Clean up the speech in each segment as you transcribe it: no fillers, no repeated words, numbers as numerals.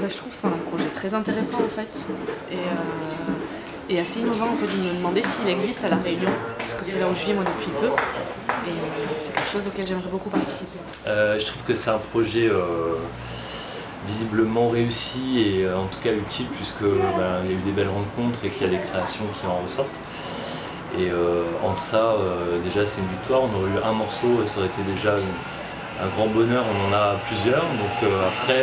Je trouve que c'est un projet très intéressant en fait et assez innovant en fait. Je me demandais s'il existe à La Réunion, parce que c'est là où je vis moi depuis peu et c'est quelque chose auquel j'aimerais beaucoup participer. Je trouve que c'est un projet visiblement réussi et en tout cas utile puisque il y a eu des belles rencontres et qu'il y a des créations qui en ressortent. Et en ça, déjà c'est une victoire. On aurait eu un morceau et ça aurait été déjà un grand bonheur. On en a plusieurs. Donc après,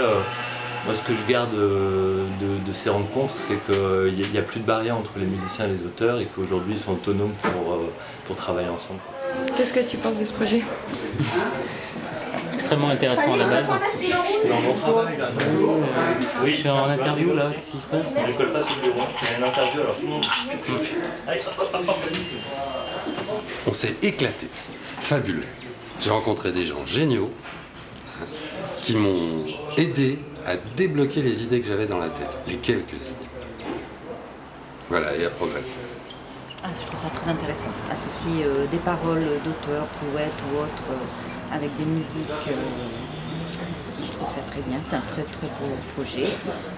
moi ce que je garde de ces rencontres, c'est qu'il n'y a plus de barrière entre les musiciens et les auteurs et qu'aujourd'hui ils sont autonomes pour travailler ensemble. Qu'est-ce que tu penses de ce projet? Extrêmement intéressant à la base. Je suis en interview là, qu'est-ce qui se passe? Je ne colle pas sur le bureau, il y a une interview alors tout le monde. On s'est éclaté, fabuleux. J'ai rencontré des gens géniaux qui m'ont aidé à débloquer les idées que j'avais dans la tête, les quelques idées. Voilà, et à progresser. Je trouve ça très intéressant, associer des paroles d'auteurs, poètes ou autres avec des musiques. Je trouve ça très bien, c'est un très très beau projet.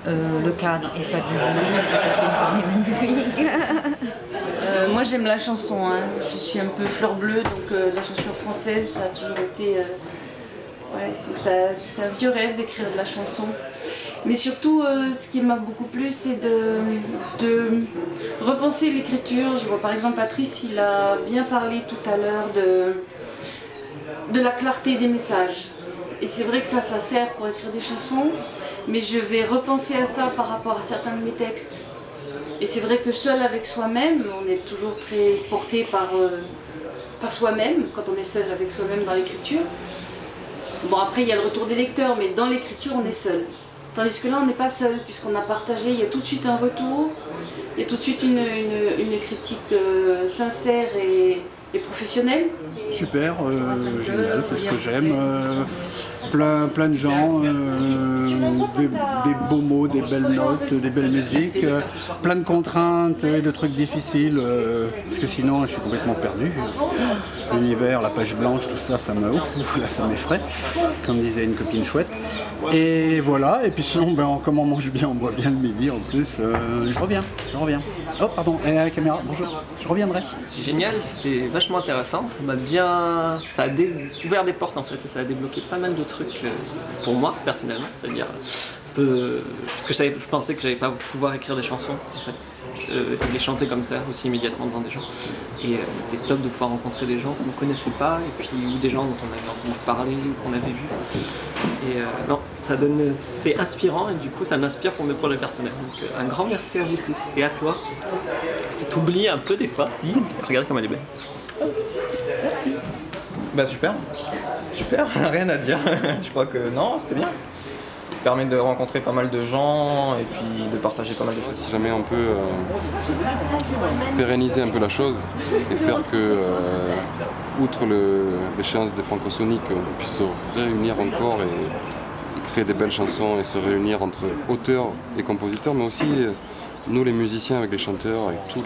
Le cadre est fabuleux, j'ai passé une journée magnifique. Moi j'aime la chanson, hein. Je suis un peu fleur bleue, donc la chanson française ça a toujours été... donc c'est un vieux rêve d'écrire de la chanson. Mais surtout, ce qui m'a beaucoup plu, c'est de repenser l'écriture. Je vois par exemple Patrice, il a bien parlé tout à l'heure de la clarté des messages. Et c'est vrai que ça sert pour écrire des chansons, mais je vais repenser à ça par rapport à certains de mes textes. Et c'est vrai que seul avec soi-même, on est toujours très porté par soi-même, quand on est seul avec soi-même dans l'écriture. Bon, après il y a le retour des lecteurs, mais dans l'écriture on est seul. Tandis que là on n'est pas seul, puisqu'on a partagé, il y a tout de suite un retour, il y a tout de suite une critique sincère et professionnelle. Super, génial, c'est ce que j'aime. Plein de gens, des beaux mots, des belles notes, des belles musiques, plein de contraintes et de trucs difficiles, parce que sinon je suis complètement perdu. L'univers, la page blanche, tout ça, ça m'effraie, comme disait une copine chouette. Et voilà, et puis sinon, comme on mange bien, on boit bien le midi en plus, je reviens. Oh pardon, et la caméra, bonjour, je reviendrai. C'est génial, c'était vachement intéressant, ça a ouvert des portes en fait, et ça a débloqué pas mal de trucs pour moi personnellement, c'est-à-dire parce que je pensais que j'allais pas pouvoir écrire des chansons en fait, et les chanter comme ça aussi immédiatement devant des gens. Et c'était top de pouvoir rencontrer des gens qu'on ne connaissait pas, et puis ou des gens dont on avait entendu parler ou qu'on avait vu. Et non, c'est inspirant et du coup ça m'inspire pour mes projets personnels. Donc un grand merci à vous tous et à toi, parce que t'oublies un peu des fois. Regarde comme elle est belle. Merci. Super, rien à dire. Je crois que non, c'était bien. Ça permet de rencontrer pas mal de gens et puis de partager pas mal de choses. Si jamais on peut pérenniser un peu la chose et faire que, outre l'échéance des Francosoniques, on puisse se réunir encore et créer des belles chansons et se réunir entre auteurs et compositeurs, mais aussi nous les musiciens avec les chanteurs, avec tous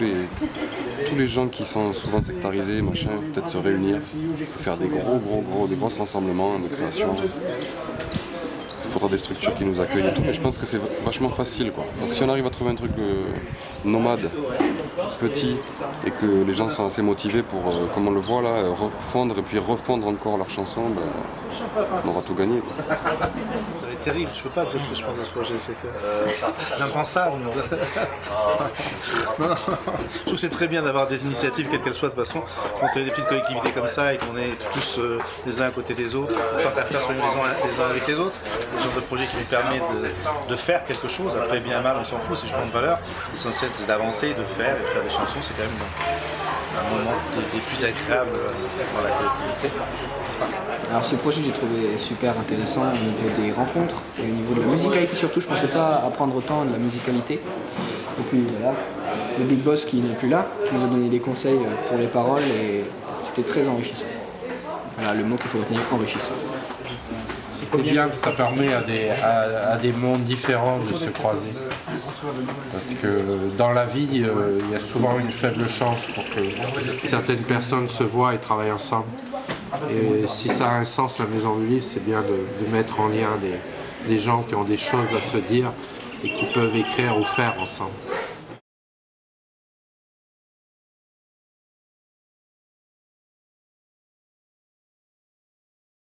les gens qui sont souvent sectarisés, peut-être se réunir, faire des gros rassemblements de création. Il faudra des structures qui nous accueillent et tout, mais je pense que c'est vachement facile quoi. Donc si on arrive à trouver un truc nomade, petit, et que les gens sont assez motivés pour, comme on le voit là, refondre et puis refondre encore leurs chansons, on aura tout gagné quoi. Ça va être terrible, je peux pas dire ce que je pense de ce projet, c'est impensable. Non. Je trouve que c'est très bien d'avoir des initiatives, quelles qu'elles soient de toute façon, quand on a des petites collectivités comme ça et qu'on est tous les uns à côté des autres, tant qu'à faire les uns avec les autres. Le genre de projet qui nous permet de faire quelque chose, après bien mal on s'en fout, c'est juste de valeur, l'essentiel c'est d'avancer, de faire et de faire des chansons, c'est quand même un moment des plus agréables dans la collectivité, n'est-ce pas? Alors ce projet j'ai trouvé super intéressant au niveau des rencontres et au niveau de la musicalité surtout, je pensais pas apprendre autant de la musicalité. Et puis voilà, le Big Boss qui n'est plus là, qui nous a donné des conseils pour les paroles et c'était très enrichissant. Voilà le mot qu'il faut retenir, enrichissant. C'est bien que ça permet à des mondes différents de se croiser. Parce que dans la vie, il y a souvent une faible chance pour que certaines personnes se voient et travaillent ensemble. Et si ça a un sens, la Maison du Livre, c'est bien de mettre en lien des gens qui ont des choses à se dire et qui peuvent écrire ou faire ensemble.